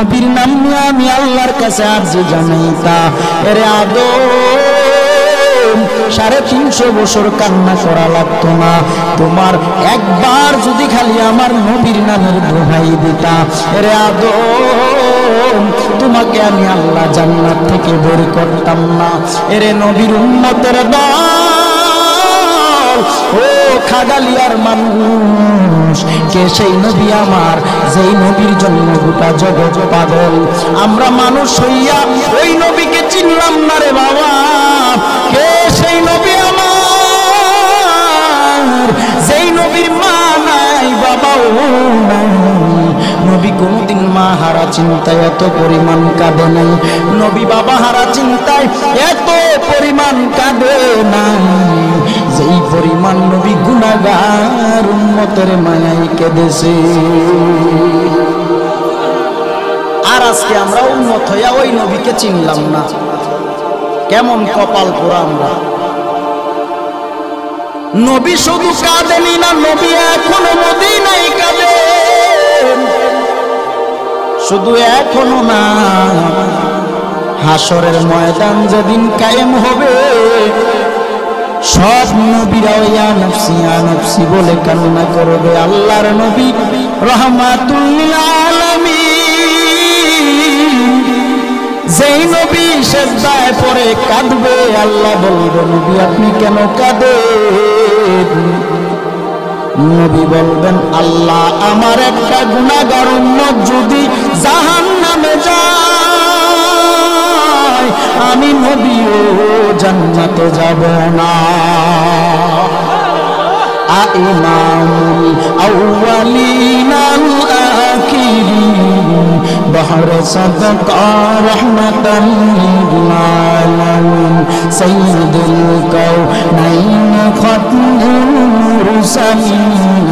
নবীর নাম নিয়ে আমি আল্লাহর কাছে আরজি জানাইতা, এরে আদম 350 বছর কান্না করা লাগতো না, তোমার একবার যদি খালি আমার নবীর নামের দোহাই দিতা, এরে আদম তোমাকে আমি আল্লাহ জান্নাত থেকে বের করতাম না। এরে নবীর উম্মতের দল, ও খাগালিয়ার মানুষ, কে সেই নবী আমার যেই নবীর জন্য গোটা জগৎ পাগল? আমরা মানুষ হইয়া ওই নবীকে চিনলাম না রে বাবা। কে সেই নবী আমার যেই নবীর মা নাই বাবাও নাই? নবী কোনদিন মা হারা চিন্তায় এত পরিমাণ কাঁদে নাই, নবী বাবা হারা চিন্তায় এত পরিমাণ কাঁদে নাই যেই পরিমাণ নবী গুনাহগার উম্মতের মায়ায় কেঁদেছে। আর আজকে আমরা উম্মত হইয়া ওই নবীকে চিনলাম না, কেমন কপাল পোড়া আমরা। নবী শুধু কাঁদেনি না, নবী এখনো মদিনায় কাঁদেন। শুধু এখনো না, হাসরের ময়দান যেদিন কায়েম হবে সব নবীরা ইয়া নফসি ইয়া নফসি বলে কান্না করবে। আল্লাহর নবী রাহমাতুল লিল আলামিন যেই নবী সিজদায় পড়ে কাঁদবে, আল্লাহ বলবে নবী আপনি কেন কাঁদেন? নবী বলবেন আল্লাহ আমার একটা গুনাহগার উম্মত যদি জাহান্নামে যায় আমি নবীও জান্নাতে যাব না। ইমামুল আউয়ালিন আল আখিরিন বহরে সাদকা রাহমাতাল লিল আলামিন সাইয়্যিদুল কাউনাইন খাতমুল মুরসালিন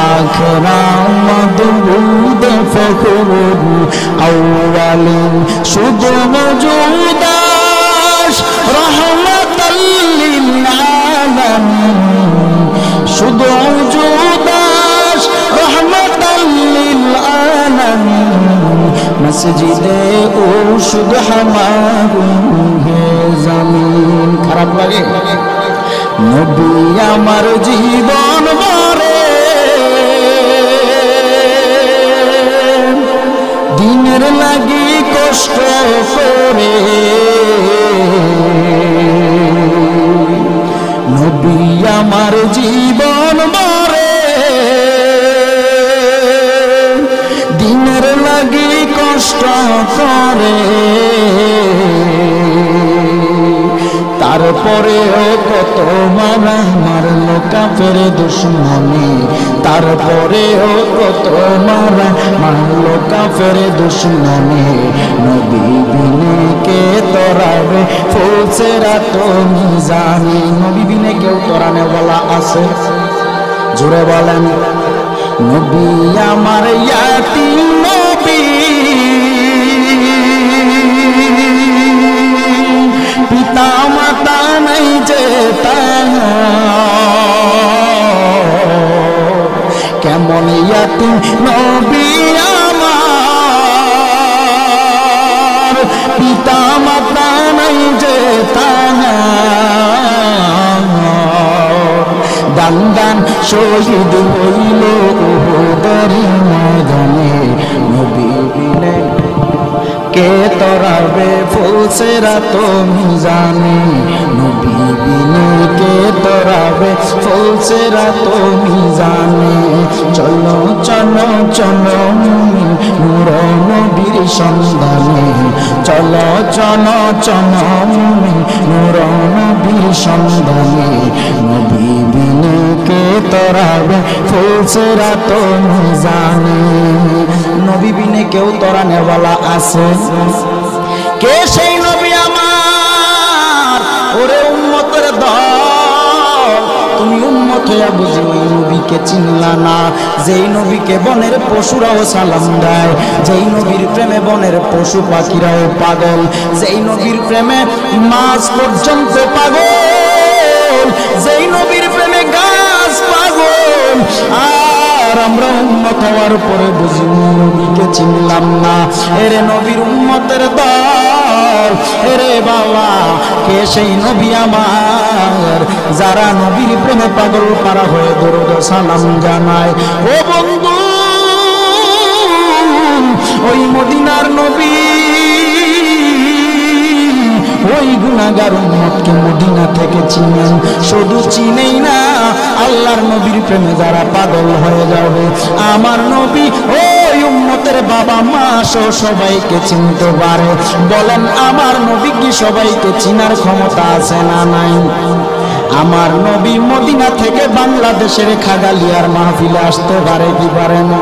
আখিরা মাদবুদ ফখরুল আউয়ালিন শুধু মওজুদাস রাহমাতাল লিল আলামিন শুধু মওজুদাস রাহমাতাল লিল আলামিন মসজিদে ও শুধু হামারু হে জমিন। খারাপ লাগে? নবী আমার জীবন ভরে দিনের লাগি কষ্ট করে, নবী আমার জীবন ভরে দিনের লাগি কষ্ট করে, তারপরেও কত মারা মারলো কাফের দুশমনে, তারপরেও কত মারা মারলো কাফের দুশমনে। নবী বিনে কে তরাবে ফুলসিরাত মিজানে। নবী বিনে কেউ তরানে বলা আছে? জোরে বলেন। নবী আমার ইয়াতীম নবী, পিতা মাতা নাই যে তার, কেমন ইয়াতীম নবী আমার, পিতা মাতা নাই যে তার, দান দান শহীদ হইল উহুদের ময়দানে। নবী বিনে কে তরাবে ফুলসিরাত মিজানে, নবী বিনে কে তরাবে ফুলসিরাত মিজানে। চলো চলো চলো মুমিন নূর নবীর সন্ধানে, চলো চলো চলো মুমিন নূর নবীর সন্ধানে। নবী বিনে কে তরাবে ফুলসিরাত মিজানে। নবী বিনে কেউ তরানে ওয়ালা আছে? কে সেই নবী আমার? ওরে উম্মতের দল, তুমি উম্মত হইয়া বুঝি ওই নবীকে চিনলা না যেই নবীকে বনের পশুরাও সালাম দেয়, যেই নবীর প্রেমে বনের পশু পাখিরাও পাগল, যেই নবীর প্রেমে মাছ পর্যন্ত পাগল, যেই নবীর প্রেমে গাছ পাগল। আর আমরা উম্মত হওয়ার পরে বুঝি নবীকে চিনলাম না। এরে নবীর উম্মতের দল, এরে বাবা কে সেই নবী আমার যারা নবীর প্রেমে পাগল পারা হয়ে দরুদ সালাম জানায়। ও বন্ধু, ওই মদিনার নবী ওই গুনাহগার উম্মতকে মদিনা থেকে চিনেন, শুধু চিনেই না আল্লাহর নবীর প্রেমে যারা পাগল হয়ে যাবে আমার নবী ওই উম্মতের বাবা মা সহ সবাইকে চিনতে পারে। বলেন আমার নবী কি সবাইকে চিনার ক্ষমতা আছে না নাই? আমার নবী মদিনা থেকে বাংলাদেশের খাগালিয়ার মাহফিলে আসতে পারে কি পারে না?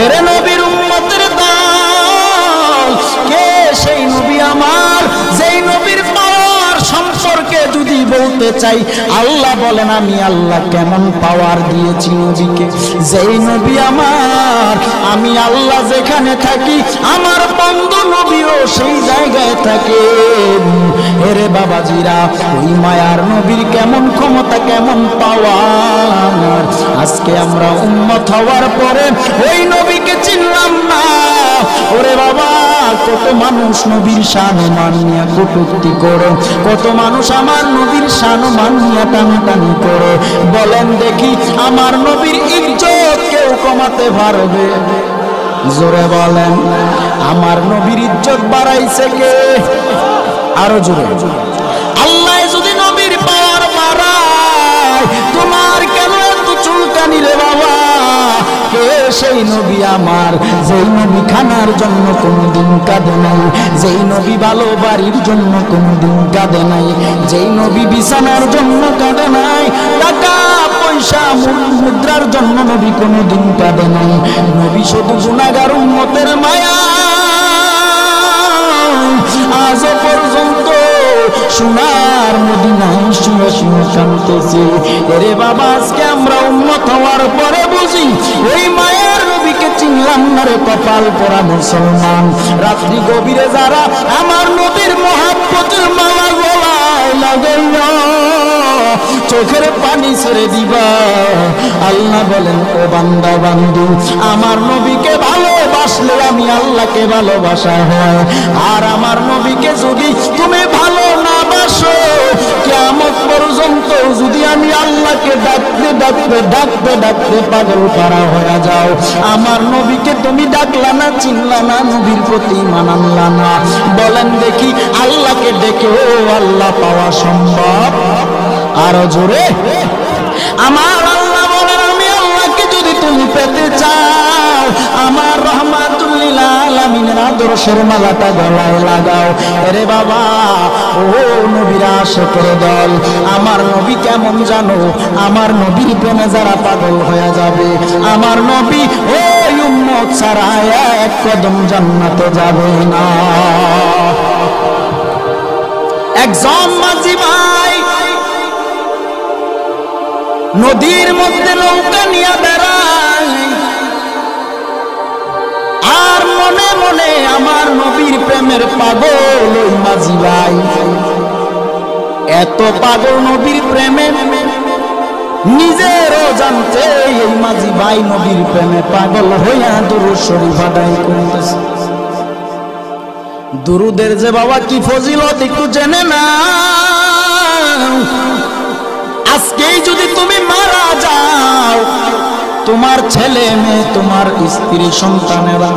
এরে নবীর উম্মতের দল, কে সেই নবী আমার যেই নবীর পাওয়ার সম্পর্কে যদি বলতে চাই, আল্লাহ বলেন আমি আল্লাহ কেমন পাওয়ার দিয়েছি নবীকে। যেই নবী আমার, আমি আল্লাহ যেখানে থাকি আমার বন্ধু নবীও সেই জায়গায় থাকে। এরে বাবাজিরা, ওই মায়ার নবীর কেমন ক্ষমতা, কেমন পাওয়ার। আজকে আমরা উম্মত হওয়ার পরে ওই নবীকে চিনলাম না। ওরে বাবা, কত মানুষ নবীর শান-মান নিয়ে কটূক্তি করে, কত মানুষ আমার নবীর শান-মান নিয়ে টানাটানি করে। বলেন দেখি আমার নবীর ইজ্জত কেউ কমাতে পারবে? জোরে বলেন, আমার নবীর ইজ্জত বাড়াইছে কে? আরো জোরে। আল্লাহ যদি নবীর পাওয়ার বাড়ায়, তোমার কেন এত চুলকানি রে বাবা? কে সেই নবী আমার যেই নবী খানার জন্য কোনদিন কাঁদে নাই, যেই নবী ভালো বাড়ির জন্য কোনদিন কাঁদে নাই, যেই নবী বিছানার জন্য কাঁদে নাই, টাকা পয়সা মুদ্রার জন্য নবী কোনদিন কাঁদে নাই। নবী শুধু গুনাহগার উম্মতের মায়া আজ পর্যন্ত সোনার মদিনায় শুয়ে শুয়ে কাঁদতেছে। এরে বাবা, আজকে আমরা উম্মত হওয়ার পরে বুঝি ওই মায়ের নবীকে চিনলাম না রে কপাল পোড়া মুসলমান। রাত্রি গভীরে যারা আমার নবীর মহাব্বতের মালা গলায় লাগাইল, চোখের পানি ছেড়ে দিবা। আল্লাহ বলেন ও বান্দা বান্দু, আমার নবীকে ভালোবাসলে আমি আল্লাহকে ভালোবাসা হয়। আর আমার নবীকে যদি তুমি ভালো না বাসো, কিয়ামত পর্যন্ত যদি আমি আল্লাহকে ডাকতে ডাকতে ডাকতে ডাকতে পাগল পারা হয়ে যাও, আমার নবীকে তুমি ডাকলা না, চিনলা না, নবীর প্রতি ঈমান আনলা না, বলেন দেখি আল্লাহকে ডেকেও আল্লাহ পাওয়া সম্ভব? আরো জোরে। আমার আল্লাহ বলেন আমি আল্লাহকে যদি তুমি পেতে চাও, আমার রহমাতুল লিল আলামিনের আদর্শের মালাটা গলায় লাগাও। আরে বাবা, ও নবীর আশিকের দল, আমার নবী কেমন জানো? আমার নবীর প্রেমে যারা পাগল হয়ে যাবে, আমার নবী ওই উম্মত ছাড়া এক কদম জান্নাতে যাবে না। একজন মাঝি ভাই নদীর মধ্যে নৌকা নিয়ে বেড়ায়, আর মনে মনে আমার নবীর প্রেমের পাগল ওই মাঝি ভাই। এত পাগল নবীর প্রেমে নিজেরও জানতে এই মাঝি ভাই নবীর প্রেমে পাগল হইয়া দুরূদ শরীফ আদায় করতেছে। দুরুদের যে বাবা কি ফজিলত একটু জেনে না। আজকেই যদি তুমি মারা যাও, তোমার ছেলে মেয়ে, তোমার স্ত্রী সন্তানেরা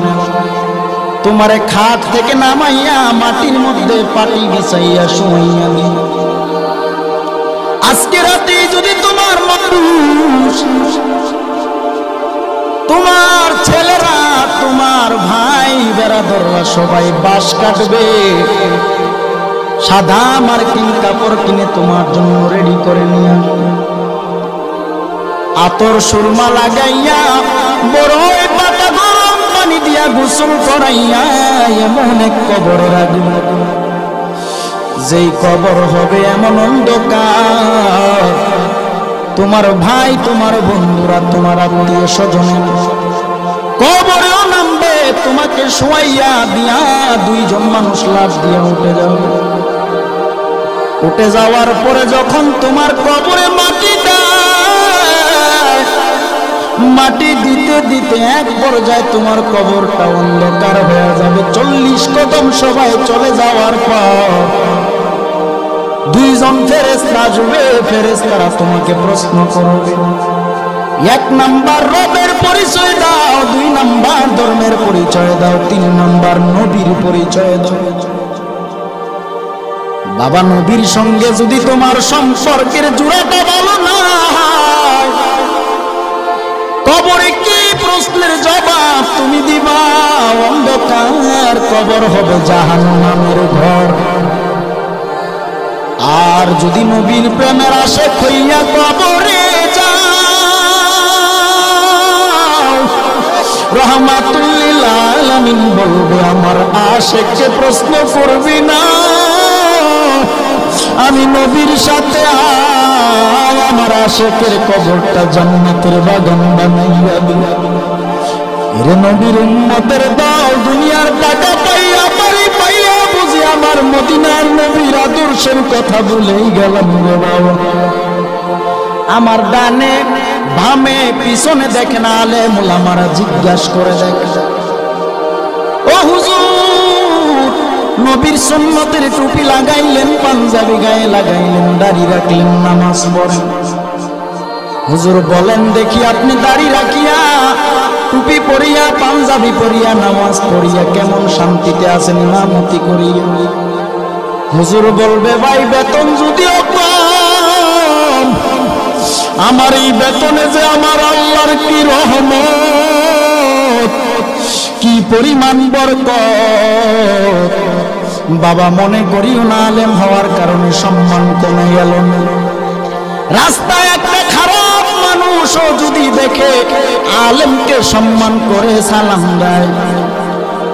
তোমারে খাট থেকে নামাইয়া মাটির মধ্যে পাটি বিছাইয়া শুইয়া দিবে। আজকে রাতে যদি তোমার মানুষ, তোমার ছেলেরা, তোমার ভাই বেরাদররা সবাই বাঁশ কাটবে, সাদা মার্কিন কাপড় কিনে তোমার জন্য রেডি করে নিয়ে আসবে, আতর সুরমা লাগাইয়া বড়ই পাতা গরম পানি দিয়া গোসল করাইয়া এমন এক কবরে রাখবে, যেই কবর হবে এমন অন্ধকার, তোমার ভাই, তোমার বন্ধুরা, তোমার আত্মীয় স্বজন কবরেও নামবে, তোমাকে শোয়াইয়া দিয়া দুইজন মানুষ লাশ দিয়া উঠে যাবে। উঠে যাওয়ার পরে যখন তোমার কবরে মাটি দেয়, মাটি দিতে দিতে এক পর্যায়ে তোমার কবরটা অন্ধকার হয়ে যাবে। 40 কদম সবাই চলে যাওয়ার পর দুইজন ফেরেশতা আসবে, ফেরেশতারা তোমাকে প্রশ্ন করবে, 1 নাম্বার রবের পরিচয় দাও, 2 নাম্বার ধর্মের পরিচয় দাও, 3 নাম্বার নবীর পরিচয় দাও। বাবা, নবীর সঙ্গে যদি তোমার সম্পর্কের জোড়াটা ভালো না হয়, কবরে কি প্রশ্নের জবাব তুমি দিবা? অন্ধকার কবর হবে জাহান্নামের ঘর। আর যদি নবীর প্রেমের আশিক হইয়া কবরে যাও, রহমাতুল লিল আলামিন বলবে আমার আশিককে প্রশ্ন করবি না, আমি নবীর সাথে আয়, আমার আশিকের কবরটা জান্নাতের বাগান বানাইয়া দিও। এরে নবীর উম্মতের দাও, দুনিয়ার টাকা পাইয়া বাড়ি পাইয়া বুঝি আমার মদিনার নবীর আদর্শের কথা ভুলেই গেলাম রে বাবা। আমার ডানে বামে পিছনে দেখে না আলেম ওলামারা জিজ্ঞাসা করে দেখে, ও হুজুর, নবীর সুন্নতের টুপি লাগাইলেন, পাঞ্জাবি গায়ে লাগাইলেন, দাড়ি রাখলেন, নামাজ পড়েন, হুজুর বলেন দেখি আপনি দাড়ি রাখিয়া টুপি পরিয়া পাঞ্জাবি পরিয়া নামাজ পড়িয়া কেমন শান্তিতে আছেন ইমামতি করিয়া? হুজুর বলবে ভাই বেতন যদিও কম, আমার এই বেতনে যে আমার আল্লাহর কি রহমত, কি পরিমাণ বরকত। বাবা, মনে করিও না আলেম হওয়ার কারণে সম্মান কমে গেল না। রাস্তায় একটা খারাপ মানুষও যদি দেখে আলেমকে সম্মান করে সালাম দেয়,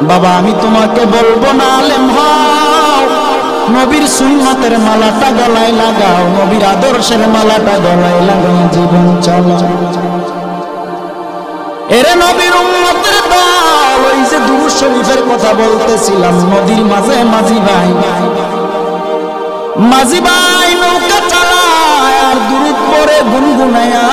বাবা আমি তোমাকে বলবো না আলেম হও, নবীর সুন্নতের মালাটা গলায় লাগাও, নবীর আদর্শের মালাটা গলায় লাগাও, জীবন চালাও। এরে নবীর উম্মতের দল, ওই যে দুরূদ শরীফের কথা বলতেছিলাম, নদীর মাঝে মাঝি ভাই নৌকা চালায় আর দুরূদ পড়ে গুনগুনায়া,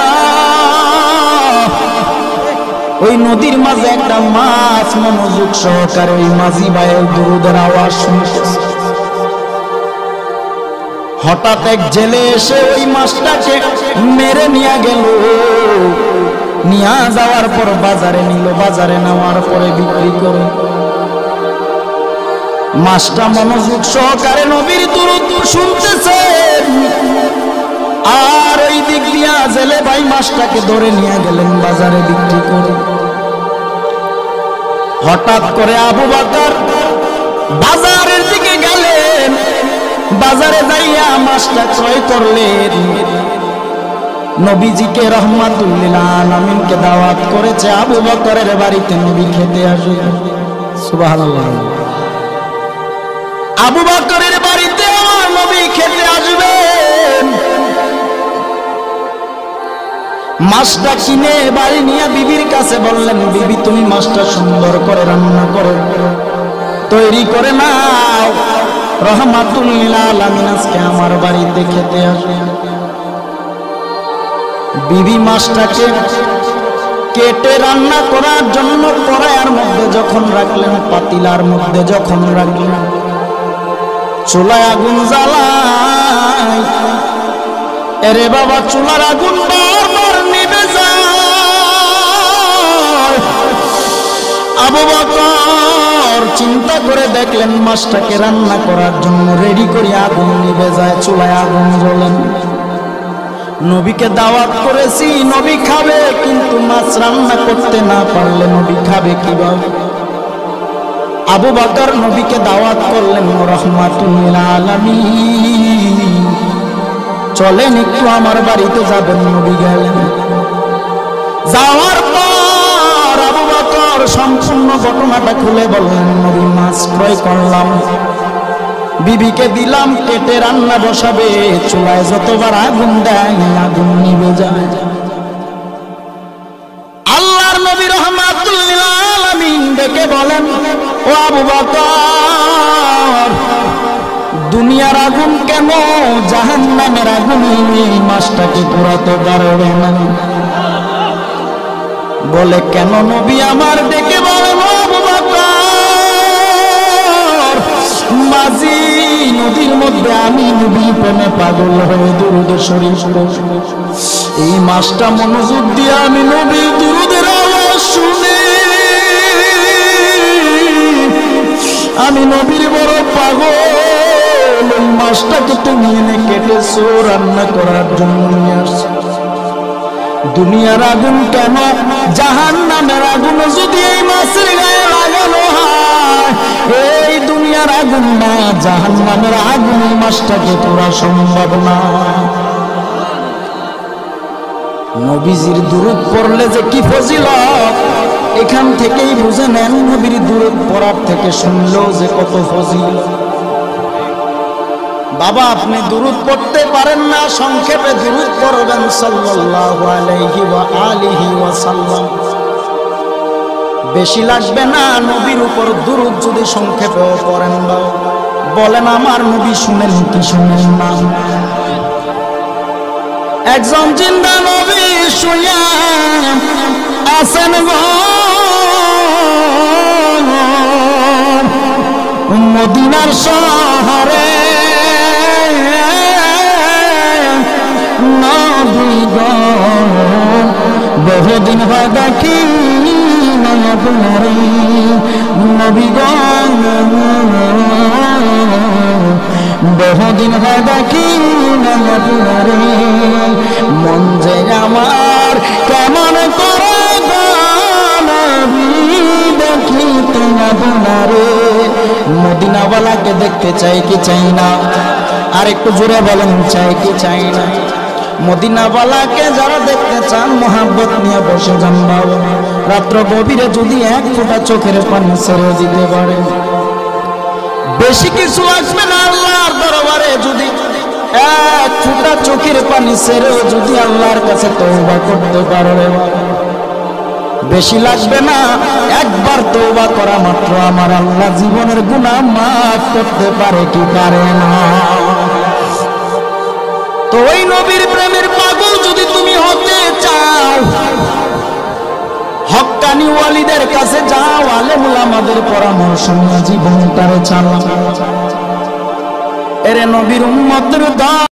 ওই নদীর মাঝে একটা মাছ মনোযোগ সহকারে ওই মাঝি ভাইয়ের দুরূদের আওয়াজ শুনতেছে। হঠাৎ এক জেলে এসে ওই মাছটাকে মেরে নিয়ে গেল, নিয়ে যাওয়ার পর বাজারে নিল, বাজারে নেওয়ার পরে বিক্রি করে। মাছটা মনোযোগ সহকারে নবীর দুরূদ শুনতেছে, আর ওই দিক দিয়া জেলে ভাই মাছটাকে ধরে নিয়ে গেলেন বাজারে বিক্রি করে। হঠাৎ করে আবু বকর বাজারের দিকে গেলেন, বাজারে যাইয়া মাছটা ক্রয় করলেন। নবীজিকে রহমাতুল লিল আলামিনকে দাওয়াত করেছে আবু বকরের বাড়িতে নবী খেতে আসবে। সুবহানাল্লাহ। আবু বকরের বাড়িতে আমার নবী খেতে আসবেন। মাছটা কিনে বাড়ি নিয়ে বিবির কাছে বললেন, বিবি তুমি মাছটা সুন্দর করে রান্না করে তৈরি করে নাও, রহমাতুল লিল আলামিন আজকে আমার বাড়িতে খেতে আসবে। বিবি মাছটাকে কেটে রান্না করার জন্য কড়াইয়ের মধ্যে যখন রাখলেন, পাতিলার মধ্যে যখন রাখলেন, চুলায় আগুন জ্বালায়। এরে বাবা, চুলার আগুন বারবার নিভে যায়। আবু বকর চিন্তা করে দেখলেন মাছটাকে রান্না করার জন্য রেডি করে আগুন নিভে যায়, চুলায় আগুন জ্বলেন। নবীকে দাওয়াত করেছি, নবী খাবে, কিন্তু মাছ রান্না করতে না পারলে নবী খাবে কিভাবে? আবু বকর নবীকে দাওয়াত করলেন, রহমাতুল লিল আলামিন চলেন একটু আমার বাড়িতে যাবেন। নবী গেলেন, যাওয়ার পর আবু বকর সম্পূর্ণ ঘটনাটা খুলে বললেন, নবী মাছ ক্রয় করলাম, বিবিকে দিলাম, কেটে রান্না বসাবে, চুলায় যতবার আগুন দেয় আগুন নিভে যায়। আল্লাহর নবী রহমাতুল লিল আলামিন ডেকে বলেন, ও আবু বকর, দুনিয়ার আগুন কেন জাহান্নামের আগুন মাছটাকে পোড়াতে পারবে না? বলে কেন নবী আমার ডেকে বলে আবু বকর মাঝি নদীর মধ্যে আমি নবী প্রেমে পাগল হয়ে দুরূদ শরীফ পড়ি। এই মাসটা মনোযোগ দিয়ে আমি নবী দুরূদের আওয়াজ শুনে আমি নবীর বড় পাগল। ওই মাসটাকে তুমি এনে কেটেছো রান্না করার জন্য নিয়ে আসছো। দুনিয়ার আগুন কেন, জাহান্নামের আগুন যদি এই মাছের গায়ে লাগানো হয়, এই দুনিয়ার আগুন না জাহান্নামের আগুন এই মাছটাকে পোড়া সম্ভব না। নবীজির দুরূদ পড়লে যে কি ফজিলত এখান থেকেই বুঝে নেন। নবীর দুরূদ পড়ার থেকে শুনলেও যে কত ফজিলত। বাবা আপনি দুরূদ পড়তে পারেন না, সংক্ষেপে দুরূদ পড়বেন সাল্লাল্লাহু আলাইহি ওয়া আলিহি ওয়াসাল্লাম। বেশি লাগবে না, নবীর উপর দুরূদ যদি সংক্ষেপেও পড়েন বলেন আমার নবী শুনেন কি শুনেন না। একজন জিন্দা নবী শুয়া আছেন গো মদিনার শহরে, নবী গো বহুদিন হয় দেখি নয়নারে, নবী গো বহুদিন হয় দেখি নয়নারে, মন যে আমার কেমন করে দেখিতে নয়নারে। মদিনাওয়ালাকে দেখতে চাই কি চাই না? আর একটু জোরে বলেন চাই কি চাই না? মদিনাওয়ালাকে যারা দেখতে চান মোহাব্বত নিয়ে বসে যান বাবা। রাত্র গভীরে যদি এক ফোঁটা চোখের পানি ছেড়ে দিতে পারে, বেশি কিছু আসবে না আল্লাহর দরবারে। যদি এক ফোঁটা চোখের পানি ছেড়েও যদি আল্লাহর কাছে তওবা করতে পারো, বেশি লাগবে না, একবার তওবা করা মাত্র আমার আল্লাহ জীবনের গুনাহ মাফ করতে পারে কি পারে না? তো ওই নবীর প্রেমের পাগল যদি তুমি হতে চাও, হক্কানি ওয়ালিদের কাছে যাও, আলেম উলামাদের পরামর্শ নিয়ে জীবনটারে চালাও। এরে নবীর উম্মতের দাও।